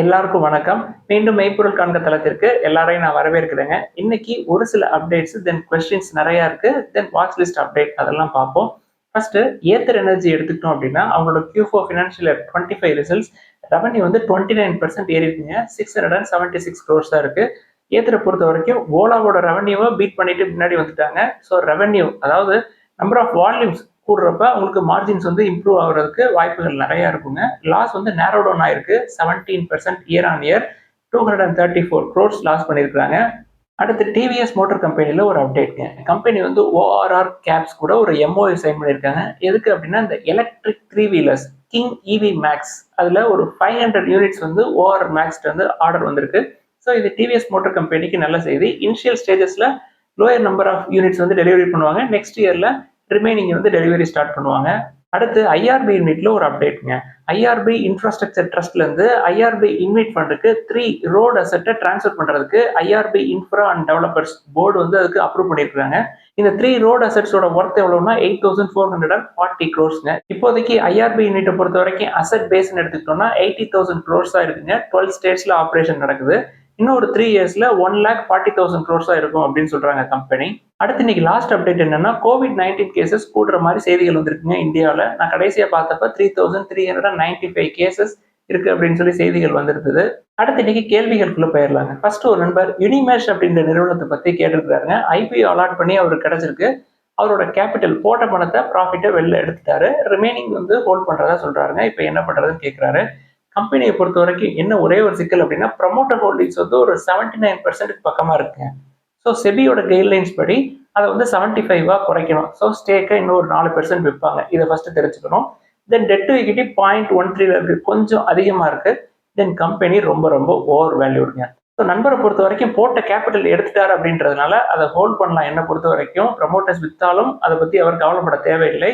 எல்லாருக்கும் வணக்கம். மீண்டும் மெய்ப்பொருள் காண்க தளத்திற்கு எல்லாரையும் நான் வரவேற்கிறேங்க. இன்னைக்கு ஒரு சில அப்டேட்ஸ், தென் கொஸ்டின்ஸ் நெறைய இருக்கு. தென் வாட்ச் லிஸ்ட் அப்டேட் அதெல்லாம் பார்ப்போம். ஃபர்ஸ்ட் ஏத்தர் எனர்ஜி எடுத்துக்கிட்டோம் அப்படின்னா, அவங்களோட Q4 financial year 25 results revenue வந்து 29% ஏறி இருக்குங்க. 676 crores தான் இருக்கு. ஏத்தரை பொறுத்த வரைக்கும் ஓலாவோட ரெவென்யூவை பீட் பண்ணிட்டு முன்னாடி வந்துட்டாங்க. ஸோ ரெவென்யூ அதாவது நம்பர் ஆஃப் வால்யூம்ஸ் கூடுறப்ப உங்களுக்கு மார்ஜின்ஸ் வந்து இம்ப்ரூவ் ஆகுறதுக்கு வாய்ப்புகள் நிறைய இருக்குங்க. லாஸ் வந்து நேரோ டவுன் ஆயிருக்கு 17% year on year 234 crores loss பண்ணியிருக்காங்க. அடுத்து டிவிஎஸ் மோட்டார் கம்பெனியில் ஒரு அப்டேட்ங்க. கம்பெனி வந்து ஓஆர்ஆர் கேப்ஸ் கூட ஒரு எம்ஓஐ சைன் பண்ணியிருக்காங்க. எதுக்கு அப்படின்னா இந்த electric 3 wheelers king EV max அதில் ஒரு 500 யூனிட்ஸ் வந்து ஓஆர் மேக்ஸ்ட் வந்து ஆர்டர் வந்திருக்கு. ஸோ இது டிவிஎஸ் மோட்டார் கம்பெனிக்கு நல்ல செய்தி. இனிஷியல் ஸ்டேஜஸில் லோயர் நம்பர் ஆஃப் யூனிட்ஸ் வந்து டெலிவரி பண்ணுவாங்க. நெக்ஸ்ட் இயரில் ரிமைனிங் வந்து டெலிவரி ஸ்டார்ட் பண்ணுவாங்க. அடுத்து ஐஆர்பி யூனிட்ல ஒரு அப்டேட்ங்க. ஐஆர்பி இன்ஃப்ராஸ்ட்ரக்சர் ட்ரஸ்ட்ல இருந்து ஐஆர்பி இன்வைட் ஃபண்டுக்கு 3 ரோட் அசெட்டை டிரான்ஸ்ஃபர் பண்றதுக்கு IRB infra and developers board வந்து அதுக்கு அப்ரூவ் பண்ணியிருக்காங்க. இந்த 3 ரோட் அசெட்ஸோட ஒர்த் எவ்வளவுனா 8,440 crores. இப்போதைக்கு ஐஆர்பி யூனிட்டை பொறுத்த வரைக்கும் அசெட் பேஸ்ன்னு எடுத்துக்கிட்டோம்னா 80,000 crores தான் இருக்குங்க. 12 ஸ்டேட்ஸ்ல ஆப்ரேஷன் நடக்குது. இன்னும் ஒரு 3 இயர்ஸ்ல 1,40,000 crores இருக்கும் அப்படின்னு சொல்றாங்க கம்பெனி. அடுத்து இன்னைக்கு லாஸ்ட் அப்டேட் என்னன்னா COVID-19 கேசஸ் கூடுற மாதிரி செய்திகள் வந்திருக்குங்க இந்தியாவில். நான் கடைசியா பார்த்தப்ப 3,395 கேசஸ் இருக்கு அப்படின்னு சொல்லி செய்திகள் வந்திருந்தது. அடுத்து இன்னைக்கு கேள்விகளுக்குள்ள போயிடலாங்க. ஃபர்ஸ்ட் ஒரு நண்பர் யூனிமேஷ் அப்படின்ற நிறுவனத்தை பத்தி கேட்டிருக்காருங்க. ஐபிஓ அலாட் பண்ணி அவருக்கு கிடைச்சிருக்கு. அவரோட கேபிட்டல் போட்ட பணத்தை ப்ராஃபிட்டை வெளில எடுத்துட்டாரு. ரிமைனிங் வந்து ஹோல்ட் பண்றதா சொல்றாருங்க. இப்போ என்ன பண்றதுன்னு கேட்கிறாரு. கம்பெனியை பொறுத்த வரைக்கும் என்ன ஒரே ஒரு சிக்கல் அப்படின்னா ப்ரமோட்டர் ஹோல்டிங்ஸ் வந்து ஒரு 79% பக்கமா இருக்குங்க. ஸோ செபியோட கைட்லைன்ஸ் படி அதை வந்து 75 குறைக்கணும். ஸோ ஸ்டேக்கை இன்னும் ஒரு 4% விற்பாங்க. இதை ஃபர்ஸ்ட் தெரிஞ்சுக்கணும். தென் டெட் டு ஈக்விட்டி 0.13 இருக்கு, கொஞ்சம் அதிகமா இருக்கு. தென் கம்பெனி ரொம்ப ரொம்ப ஓவர் வேல்யூடுங்க. ஸோ நண்பரை பொறுத்த வரைக்கும் போட்ட கேபிட்டல் எடுத்துட்டாரு அப்படின்றதுனால அதை ஹோல்ட் பண்ணலாம். என்ன பொறுத்த வரைக்கும் ப்ரமோட்டர்ஸ் வித்தாலும் அதை பத்தி அவர் கவலைப்பட தேவையில்லை.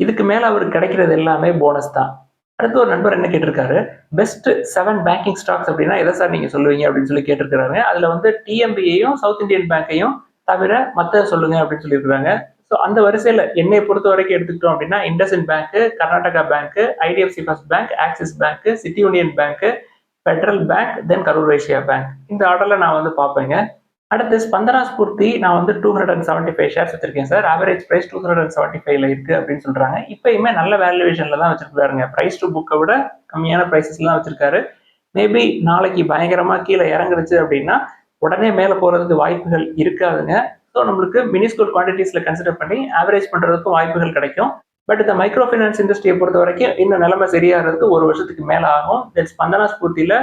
இதுக்கு மேல அவருக்கு கிடைக்கிறது எல்லாமே போனஸ் தான். அடுத்து ஒரு நண்பர் என்ன கேட்டிருக்காரு, பெஸ்ட் 7 பேங்கிங் ஸ்டாக்ஸ் அப்படின்னா எதை சார் நீங்க சொல்லுவீங்க அப்படின்னு சொல்லி கேட்டிருக்காங்க. அதுல வந்து டிஎம்பியையும் சவுத் இந்தியன் பேங்கையும் தவிர மற்ற சொல்லுங்க அப்படின்னு சொல்லியிருக்காங்க. ஸோ அந்த வரிசையில என்னை பொறுத்த வரைக்கும் எடுத்துக்கிட்டோம் அப்படின்னா IndusInd bank, Karnataka bank, IDFC first bank, Axis bank, City Union bank, Federal bank, then Karur Vysya bank, இந்த ஆர்டர்ல நான் வந்து பார்ப்பேங்க. அடுத்து ஸ்பந்தனா ஸ்பூர்த்தி நான் வந்து 275 ஷேர்ஸ் வச்சிருக்கேன் சார். ஆவரேஜ் பிரைஸ் 275ல இருக்கு அப்படின்னு சொல்றாங்க. இப்பயுமே நல்ல வேல்யூவேஷன்ல தான் வச்சிருக்காருங்க. பிரைஸ் டு புக்கை விட கம்மியான பிரைசஸ்ல தான் வச்சிருக்காரு. மேபி நாளைக்கு பயங்கரமா கீழே இறங்குச்சு அப்படின்னா உடனே மேலே போறதுக்கு வாய்ப்புகள் இருக்காதுங்க. ஸோ நம்மளுக்கு மினிஸ்கூல் குவான்டிட்டிஸ்ல கன்சிடர் பண்ணி ஆவரேஜ் பண்றதுக்கும் வாய்ப்புகள் கிடைக்கும். பட் இந்த மைக்ரோ ஃபைனான்ஸ் இண்டஸ்ட்ரியை பொறுத்த வரைக்கும் இன்னும் நிலைமை சரியாகிறதுக்கு ஒரு வருஷத்துக்கு மேல ஆகும். ஸ்பந்தனா ஸ்பூர்த்தியில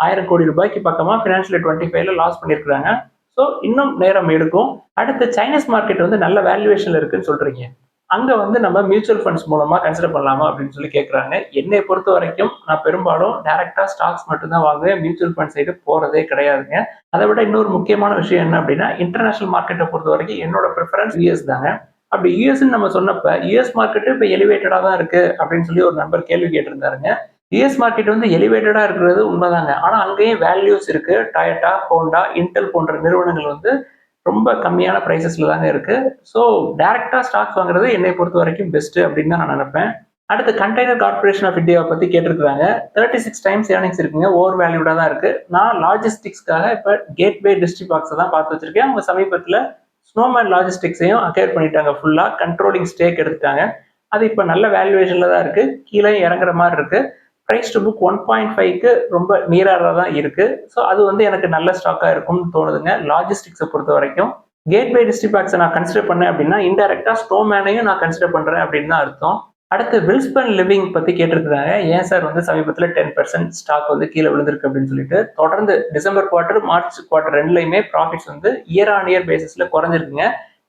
1000 கோடி ரூபாய்க்கு பக்கமா ஃபினான்ஷியல் 25ல லாஸ் பண்ணியிருக்காங்க. ஸோ இன்னும் நேரம் எடுக்கும். அடுத்து சைனீஸ் மார்க்கெட் வந்து நல்ல வேல்யூவேஷன்ல இருக்குன்னு சொல்றீங்க. அங்க வந்து நம்ம மியூச்சுவல் ஃபண்ட்ஸ் மூலமா கன்சிடர் பண்ணலாமா அப்படின்னு சொல்லி கேட்கறாங்க. என்னை பொறுத்த வரைக்கும் நான் பெரும்பாலும் டைரக்டா ஸ்டாக்ஸ் மட்டும்தான் வாங்குவேன். மியூச்சுவல் ஃபண்ட் சைடு போறதே கிடையாதுங்க. அதை விட இன்னொரு முக்கியமான விஷயம் என்ன அப்படின்னா இன்டர்நேஷனல் மார்க்கெட்டை பொறுத்த வரைக்கும் என்னோட ப்ரிஃபரன்ஸ் யூஎஸ் தாங்க. அப்படி யூஎஸ்ன்னு நம்ம சொன்னப்ப யூஎஸ் மார்க்கெட்டு இப்போ எலிவேட்டடா தான் இருக்கு அப்படின்னு சொல்லி ஒரு நண்பர் கேள்வி கேட்டிருந்தாருங்க. யூஎஸ் மார்க்கெட் வந்து எலிவேட்டடா இருக்கிறது உண்மைதாங்க. ஆனா அங்கேயும் வேல்யூஸ் இருக்கு. டொயோட்டா, ஹோண்டா, இன்டெல் போன்ற நிறுவனங்கள் வந்து ரொம்ப கம்மியான பிரைசஸ்ல தாங்க இருக்கு. ஸோ டைரக்டா ஸ்டாக்ஸ் வாங்குறது என்னை பொறுத்த வரைக்கும் பெஸ்ட் அப்படின்னு தான் நான் நினைப்பேன். அடுத்து கண்டெய்னர் கார்பரேஷன் ஆஃப் இந்தியாவை பத்தி கேட்டிருக்காங்க. 36 டைம்ஸ் ஏர்னிங்ஸ் இருக்குங்க. ஓவர் வேல்யூடா தான் இருக்கு. நான் லாஜிஸ்டிக்ஸ்க்காக இப்போ கேட்வே டிஸ்ட்ரிபாக்ஸை தான் பார்த்து வச்சிருக்கேன். அவங்க சமீபத்தில் ஸ்னோமேன் லாஜிஸ்டிக்ஸையும் அக்வயர் பண்ணிட்டாங்க. ஃபுல்லா கண்ட்ரோலிங் ஸ்டேக் எடுத்துட்டாங்க. அது இப்போ நல்ல வேல்யூவேஷன்ல தான் இருக்கு. கீழே இறங்குற மாதிரி இருக்கு. பிரைஸ் டு புக் 1.5க்கு ரொம்ப நியராக தான் இருக்கு. ஸோ அது வந்து எனக்கு நல்ல ஸ்டாக்கா இருக்கும்னு தோணுதுங்க. லாஜிஸ்டிக்ஸை பொறுத்த வரைக்கும் கேட்வே டிஸ்ட்ரிபாக்ஸை நான் கன்சிடர் பண்ணேன் அப்படின்னா இன்டெரக்டா ஸ்னோமேனையும் நான் கன்சிடர் பண்றேன் அப்படின்னு தான் அர்த்தம். அடுத்து வில்ஸ்பன் லிவிங் பத்தி கேட்டிருக்காங்க. ஏன் சார் வந்து சமீபத்தில் 10% ஸ்டாக் வந்து கீழே விழுந்திருக்கு அப்படின்னு சொல்லிட்டு தொடர்ந்து டிசம்பர் குவார்டர், மார்ச் குவார்டர் ரெண்டுலையுமே ப்ராஃபிட்ஸ் வந்து இயர் ஆன் இயர் பேசிஸ்ல குறைஞ்சிருக்குங்க.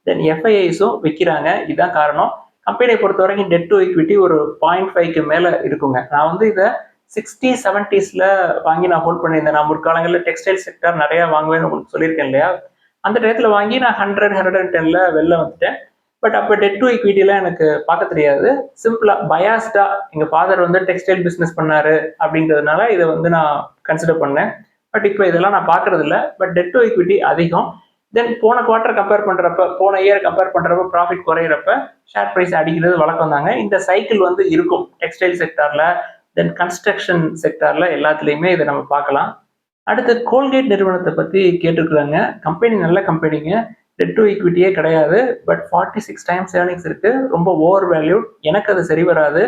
தென் எஃப்ஐஐஸும் விற்கிறாங்க. இதுதான் காரணம். கம்பெனியை பொறுத்த வரைக்கும் டெட் டு ஈக்விட்டி ஒரு 0.5க்கு மேல இருக்குங்க. நான் வந்து இதை 60, 70ஸ்ல வாங்கி நான் ஹோல்ட் பண்ணியிருந்தேன். நான் முற்காலங்களில் டெக்ஸ்டைல் செக்டர் நிறைய வாங்குவேன்னு உங்களுக்கு சொல்லியிருக்கேன் இல்லையா. அந்த டயத்துல வாங்கி நான் 100, 110ல வெளில வந்துட்டேன். பட் அப்போ டெட் டு ஈக்விட்டிலாம் எனக்கு பார்க்க தெரியாது. சிம்பிளா பயாஸ்டா எங்க ஃபாதர் வந்து டெக்ஸ்டைல் பிசினஸ் பண்ணாரு அப்படிங்கிறதுனால இதை வந்து நான் கன்சிடர் பண்ணேன். பட் இப்போ இதெல்லாம் நான் பார்க்கறது இல்லை. பட் டெட் டு ஈக்விட்டி அதிகம். தென் போன குவார்டர் கம்பேர் பண்றப்ப, போன இயர் கம்பேர் பண்றப்ப ப்ராஃபிட் குறையிறப்ப ஷேர் பிரைஸ் அடிக்கிறது வழக்கம் தாங்க. இந்த சைக்கிள் வந்து இருக்கும் டெக்ஸ்டைல் செக்டர்ல. தென் கன்ஸ்ட்ரக்ஷன் செக்டார்ல எல்லாத்துலேயுமே இதை நம்ம பார்க்கலாம். அடுத்து கோல்கேட் நிறுவனத்தை பற்றி கேட்டிருக்கிறாங்க. கம்பெனி நல்ல கம்பெனிங்க, டெட் டு ஈக்விட்டியே கிடையாது, பட் 46 டைம்ஸ் ஏர்னிங்ஸ் இருக்கு, ரொம்ப ஓவர் வேல்யூட், எனக்கு அது சரி வராது.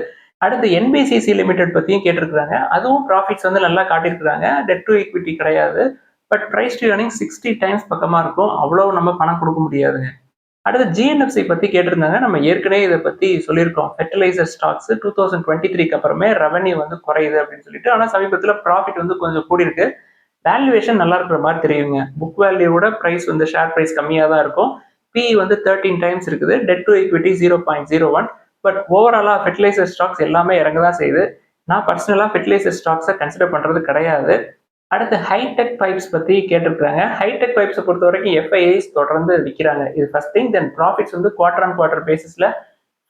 அடுத்து என்பிசிசி லிமிடெட் பற்றியும் கேட்டிருக்கிறாங்க. அதுவும் ப்ராஃபிட்ஸ் வந்து நல்லா காட்டியிருக்கிறாங்க, டெட் டு ஈக்விட்டி கிடையாது, but price to earning 60 times பக்கமாக இருக்கும், அவ்வளோ நம்ம பணம் கொடுக்க முடியாதுங்க. அடுத்து ஜிஎன்எஃப்சி பற்றி கேட்டிருந்தாங்க. நம்ம ஏற்கனவே இதை பற்றி சொல்லியிருக்கோம். ஃபெர்டிலைசர் ஸ்டாக்ஸ் 2023க்கு அப்புறமே ரெவன்யூ வந்து குறையுது அப்படின்னு சொல்லிட்டு, ஆனால் சமீபத்தில் ப்ராஃபிட் வந்து கொஞ்சம் கூடியிருக்கு. வேல்யூவேஷன் நல்லா இருக்கிற மாதிரி தெரியுங்க. புக் வேல்யூவோட ப்ரைஸ் வந்து ஷேர் ப்ரைஸ் கம்மியாக தான் இருக்கும். பிஇ வந்து 13 டைம்ஸ் இருக்குது, டெட் டு ஈக்விட்டி 0.01. பட் ஓவராலாக ஃபெர்டிலைசர் ஸ்டாக்ஸ் எல்லாமே இறங்க தான் செய்யுது. நான் பர்சனலாக ஃபெர்டிலைசர் ஸ்டாக்ஸை கன்சிடர் பண்ணுறது கிடையாது. அடுத்து ஹைடெக் பைப்ஸ் பற்றி கேட்டிருக்காங்க. ஹைடெக் பைப்ஸை பொறுத்த வரைக்கும் எஃப்ஐஐஸ் தொடர்ந்து விற்கிறாங்க. இது ஃபர்ஸ்ட் திங். தென் ப்ராஃபிட்ஸ் வந்து குவார்டர் ஆன் குவார்டர் பேசிஸில்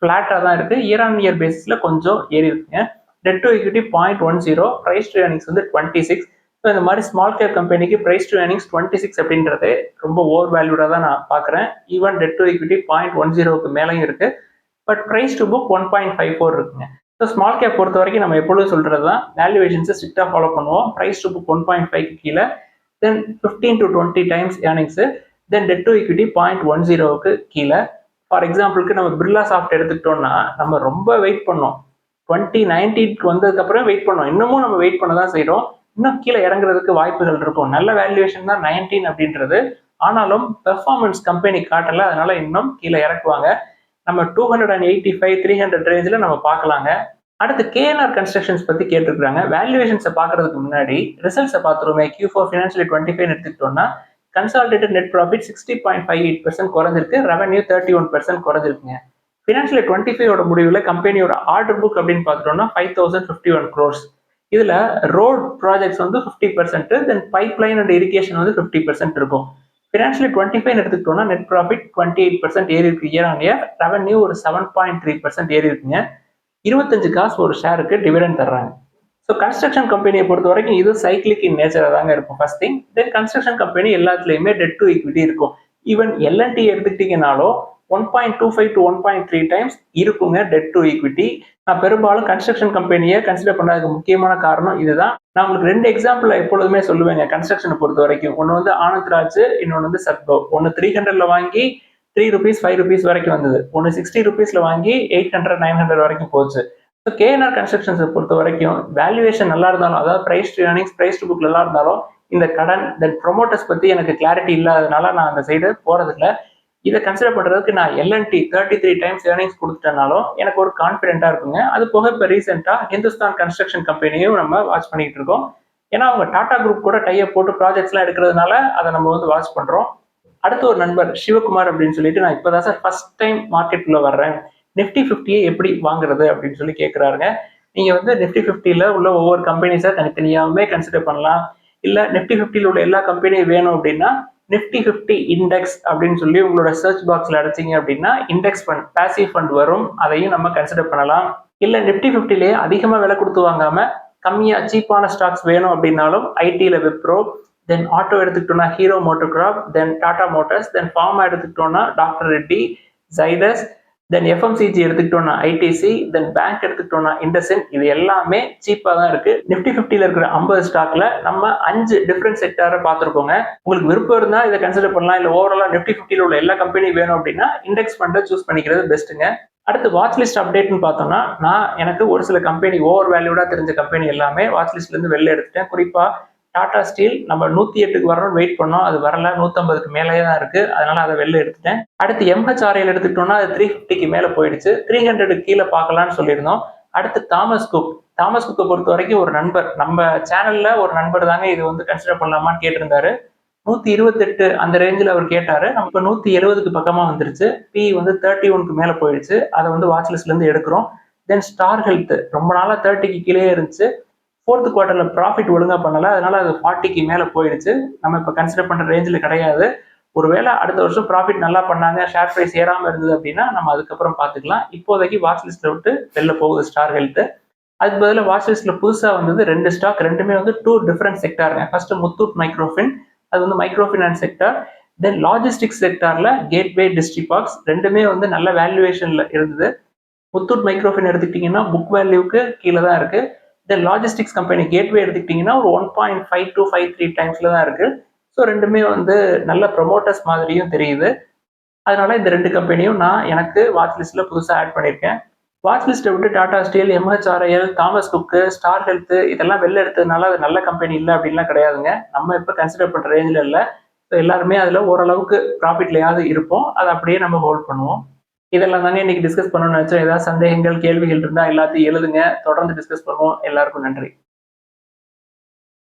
ஃப்ளாட்டாக தான் இருக்குது, இயர் ஆன் இயர் பேசிஸில் கொஞ்சம் ஏறி இருக்குங்க. Debt to equity 0.10, price to earnings வந்து 26. ஸோ இந்த மாதிரி ஸ்மால் கேப் கம்பெனிக்கு ப்ரைஸ் டு ஏர்னிங்ஸ் 26 அப்படின்றது ரொம்ப ஓவர் வேல்யூடாக தான் நான் பார்க்குறேன். ஈவன் டெட் டு ஈக்விட்டி 0.10க்கு மேலேயும் இருக்குது, பட் ப்ரைஸ் டு புக் 1.54 இருக்குங்க. ஸோ ஸ்மால் கேப் பொறுத்த வரைக்கும் நம்ம எப்பொழுதும் சொல்கிறது தான், வேல்யூவேஷன்ஸை ஸ்ட்ரிக்டாக ஃபாலோ பண்ணுவோம். ப்ரைஸ் டு புக் 1.5க்கு கீழே, then 15 to 20 times earnings, then debt to equity 0.10க்கு கீழே. ஃபார் எக்ஸாம்பிளுக்கு நம்ம பிர்லா சாஃப்ட் எடுத்துக்கிட்டோம்னா நம்ம ரொம்ப வெயிட் பண்ணோம். 2019க்கு வந்ததுக்கப்புறம் வெயிட் பண்ணோம், இன்னமும் நம்ம வெயிட் பண்ண தான் செய்கிறோம். இன்னும் கீழே இறங்குறதுக்கு வாய்ப்புகள் இருக்கும். நல்ல வேல்யூவேஷன் தான் 19 அப்படின்றது, ஆனாலும் பெர்ஃபார்மன்ஸ் கம்பெனி காட்டல, அதனால இன்னும் கீழே இறக்குவாங்க. நம்ம 285, 300 ரேஞ்சில் நம்ம பார்க்கலாங்க. அடுத்து கேஎன்ஆர் கன்ஸ்ட்ரக்ஷன்ஸ் பற்றி கேட்டிருக்காங்க. வேல்யூவேஷன்ஸை பார்க்கறதுக்கு முன்னாடி ரிசல்ட்ஸை பார்த்துருவோமே. Q4 ஃபினான்ஷியல் 25 எடுத்துக்கிட்டோம்னா கன்சாலிடேட்டட் நெட் ப்ராஃபிட் 60.58% குறைஞ்சிருக்கு, ரெவன்யூ 31% குறைஞ்சிருக்குங்க. ஃபினான்ஷியல் 25ஓட முடிவில் கம்பெனியோட ஆர்டர் புக் அப்படின்னு பார்த்துட்டோம்னா 5051 crores. இதுல ரோட் ப்ராஜெக்ட்ஸ் வந்து 50%, தென் பைப்லைன் அண்ட் இரிகேஷன் வந்து 50% இருக்கும். ஃபினான்ஷியல் 25 எடுத்துக்கிட்டோம்னா நெட் ப்ராஃபிட் 28% ஏறி இருக்கு இயர் ஆன் இயர், ரெவன்யூ ஒரு 7.3% ஏறி இருக்குங்க. 25 காசு ஒரு ஷேருக்கு டிவிடெண்ட் தர்றாங்க. ஸோ கன்ஸ்ட்ரக்ஷன் கம்பெனியை பொறுத்த வரைக்கும் இது சைக்கிளிக் இன் நேச்சராக தாங்க இருக்கும் ஃபர்ஸ்ட் திங். தென் கன்ஸ்ட்ரக்ஷன் கம்பெனி எல்லாத்துலேயுமே டெட் டு ஈக்விட்டி இருக்கும். ஈவன் எல்என்டி எடுத்துக்கிட்டீங்கனாலும் 1.25 to 1.3 டைம்ஸ் இருக்குங்க டெட் டு ஈக்விட்டி. நான் பெரும்பாலும் கன்ஸ்ட்ரக்ஷன் கம்பெனியை கன்சிடர் பண்ணதுக்கு முக்கியமான காரணம் இதுதான். நான் உங்களுக்கு 2 எக்ஸாம்பிள் எப்பொழுதுமே சொல்லுவேங்க கன்ஸ்ட்ரக்ஷனை பொறுத்த வரைக்கும். ஒன்று வந்து ஆனந்த் ராஜ், இன்னொன்று வந்து சத்பவ். ஒன்று 300ல வாங்கி 3 rupees 5 rupees வரைக்கும் வந்தது, ஒன்று 60 rupeesல வாங்கி 800 900 வரைக்கும் போச்சு. ஸோ கேஎன்ஆர் கன்ஸ்ட்ரக்ஷன்ஸை பொறுத்த வரைக்கும் வேல்யூவேஷன் நல்லா இருந்தாலும், அதாவது price to earnings price to book நல்லா இருந்தாலும், இந்த கடன் தென் ப்ரொமோட்டர்ஸ் பற்றி எனக்கு கிளாரிட்டி இல்லாததுனால நான் அந்த சைடு போகிறதில்ல. இதை கன்சிடர் பண்ணுறதுக்கு நான் எல்என்டி 33 டைம்ஸ் ஏர்னிங்ஸ் கொடுத்துட்டனாலும் எனக்கு ஒரு கான்ஃபிடென்ட்டாக இருக்குங்க. அது போக இப்போ ரீசெண்டாக ஹிந்துஸ்தான் கன்ஸ்ட்ரக்ஷன் கம்பெனியும் நம்ம வாட்ச் பண்ணிக்கிட்டு இருக்கோம். ஏன்னா அவங்க டாடா குரூப் கூட டைப் போட்டு ப்ராஜெக்ட்ஸ்லாம் எடுக்கிறதுனால அதை நம்ம வந்து வாட்ச் பண்ணுறோம். அடுத்த ஒரு நண்பர் சிவகுமார் அப்படின்னு சொல்லிட்டு, நான் இப்போ தான் சார் ஃபர்ஸ்ட் டைம் மார்க்கெட்டுக்குள்ளே வர்றேன், நிஃப்டி 50 எப்படி வாங்குறது அப்படின்னு சொல்லி கேட்குறாருங்க. நீங்கள் வந்து நிஃப்டி 50ல உள்ள ஒவ்வொரு கம்பெனிஸை தனித்தனியாகவே கன்சிடர் பண்ணலாம். இல்லை நிஃப்டி 50ல உள்ள எல்லா கம்பெனியும் வேணும் அப்படின்னா நிஃப்டி 50 இண்டெக்ஸ் அப்படின்னு சொல்லி உங்களோட சர்ச் பாக்ஸில் அடிச்சிங்க அப்படின்னா இண்டெக்ஸ் ஃபண்ட், பேசிவ் ஃபண்ட் வரும், அதையும் நம்ம கன்சிடர் பண்ணலாம். இல்லை நிஃப்டி 50லேயே அதிகமாக விலை கொடுத்து வாங்காமல் கம்மியாக சீப்பான ஸ்டாக்ஸ் வேணும் அப்படின்னாலும் ஐடியில் விப்ரோ, தென் ஆட்டோ எடுத்துக்கிட்டோம்னா ஹீரோ மோட்டோகிராப், தென் டாடா மோட்டார்ஸ், தென் ஃபார்மா எடுத்துக்கிட்டோம்னா டாக்டர் ரெட்டி, ஜைடஸ், தென் எஃப்எம்சிஜி எடுத்துக்கிட்டோம்னா ஐடிசி, தென் பேங்க் எடுத்துக்கிட்டோம்னா இண்டஸ்இண்ட். இது எல்லாமே சீப்பாக தான் இருக்கு. நிஃப்டி 50ல இருக்கிற 50 ஸ்டாக்ல நம்ம 5 டிஃப்ரெண்ட் செக்டாரை பார்த்துருக்கோங்க. உங்களுக்கு விருப்பம் இருந்தால் இதை கன்சிடர் பண்ணலாம். இல்லை ஓவராலாக நிஃப்டி 50ல உள்ள எல்லா கம்பெனியும் வேணும் அப்படின்னா இண்டெக்ஸ் ஃபண்டை சூஸ் பண்ணிக்கிறது பெஸ்ட்டுங்க. அடுத்து வாட்ச் லிஸ்ட் அப்டேட்னு பார்த்தோம்னா, எனக்கு ஒரு சில கம்பெனி ஓவர் வேல்யூடாக தெரிஞ்ச கம்பெனி எல்லாமே வாட்ச் லிஸ்ட்லேருந்து வெளில எடுத்துட்டேன். குறிப்பாக டாடா ஸ்டீல் நம்ம 108க்கு வரணும்னு வெயிட் பண்ணோம், அது வரல, 150க்கு மேலேயே தான் இருக்கு, அதனால அதை வெளில எடுத்துட்டேன். அடுத்து எம்ஹெச்ஆர்ஐல எடுத்துக்கிட்டோம்னா அது 350க்கு மேலே போயிடுச்சு, 300க்கு கீழே பார்க்கலான்னு சொல்லியிருந்தோம். அடுத்து தாமஸ் குக்கை பொறுத்த வரைக்கும் ஒரு நண்பர், நம்ம சேனல்ல ஒரு நண்பர் தாங்க இது வந்து கன்சிடர் பண்ணலாமான்னு கேட்டிருந்தாரு. 128 அந்த ரேஞ்சில் அவர் கேட்டாரு. நம்ம இப்போ 170க்கு பக்கமாக வந்துருச்சு, பி வந்து 31க்கு மேலே போயிடுச்சு, அதை வந்து வாட்ச் லிஸ்ட்லேருந்து எடுக்கிறோம். தென் ஸ்டார் ஹெல்த் ரொம்ப நாளாக 30க்கு கீழே இருந்துச்சு, 4th குவார்ட்டர்ல ப்ராஃபிட் ஒழுங்காக பண்ணல, அதனால அது 40க்கு மேலே போயிடுச்சு. நம்ம இப்போ கன்சிடர் பண்ணுற ரேஞ்சில் கிடையாது. ஒருவேளை அடுத்த வருஷம் ப்ராஃபிட் நல்லா பண்ணாங்க, ஷேர் ப்ரைஸ் ஏறாமல் இருந்தது அப்படின்னா நம்ம அதுக்கப்புறம் பார்த்துக்கலாம். இப்போதைக்கு வாட்ச் லிஸ்ட்டில் விட்டு வெளில போகுது ஸ்டார் ஹெல்த். அதுக்கு பதிலாக வாட்ச் லிஸ்ட்டில் புதுசாக வந்தது 2 ஸ்டாக், ரெண்டுமே வந்து 2 டிஃப்ரெண்ட் செக்டாருங்க. ஃபர்ஸ்ட் முத்தூட் மைக்ரோஃபின், அது வந்து மைக்ரோ ஃபினான்ஸ் செக்டார். தென் லாஜிஸ்டிக்ஸ் செக்டார்ல கேட்வே டிஸ்ட்ரிபாக்ஸ், ரெண்டுமே வந்து நல்ல வேல்யூவேஷன்ல இருந்தது. முத்தூட் மைக்ரோஃபின் எடுத்துக்கிட்டிங்கன்னா புக் வேல்யூக்கு கீழே தான் இருக்கு, தென் லாஜிஸ்டிக்ஸ் கம்பெனி கேட்வே எடுத்துக்கிட்டிங்கன்னா ஒரு 1.5 to 5.3 டைம்ஸில் தான் இருக்குது. ஸோ ரெண்டுமே வந்து நல்ல ப்ரொமோட்டர்ஸ் மாதிரியும் தெரியுது. அதனால இந்த 2 கம்பெனியும் நான் எனக்கு வாட்ச் லிஸ்ட்டில் புதுசாக ஆட் பண்ணியிருக்கேன். வாட்ச் லிஸ்ட்டை விட்டு டாடா ஸ்டீல், எம்ஹெச்ஆர்ஐஎல், தாமஸ் குக்கு, ஸ்டார் ஹெல்த் இதெல்லாம் வெளில எடுத்ததுனால அது நல்ல கம்பெனி இல்லை அப்படின்லாம் கிடையாதுங்க. நம்ம இப்போ கன்சிடர் பண்ணுற ரேஞ்சில் இல்லை. ஸோ எல்லாருமே அதில் ஓரளவுக்கு ப்ராஃபிட்லையாவது இருப்போம். அதை அப்படியே நம்ம ஹோல்ட் பண்ணுவோம். இதெல்லாம் தாங்க இன்னைக்கு டிஸ்கஸ் பண்ணணும்னு நினச்சோம். ஏதாவது சந்தேகங்கள், கேள்விகள் இருந்தால் எல்லாத்தையும் எழுதுங்க. தொடர்ந்து டிஸ்கஸ் பண்ணுவோம். எல்லாருக்கும் நன்றி.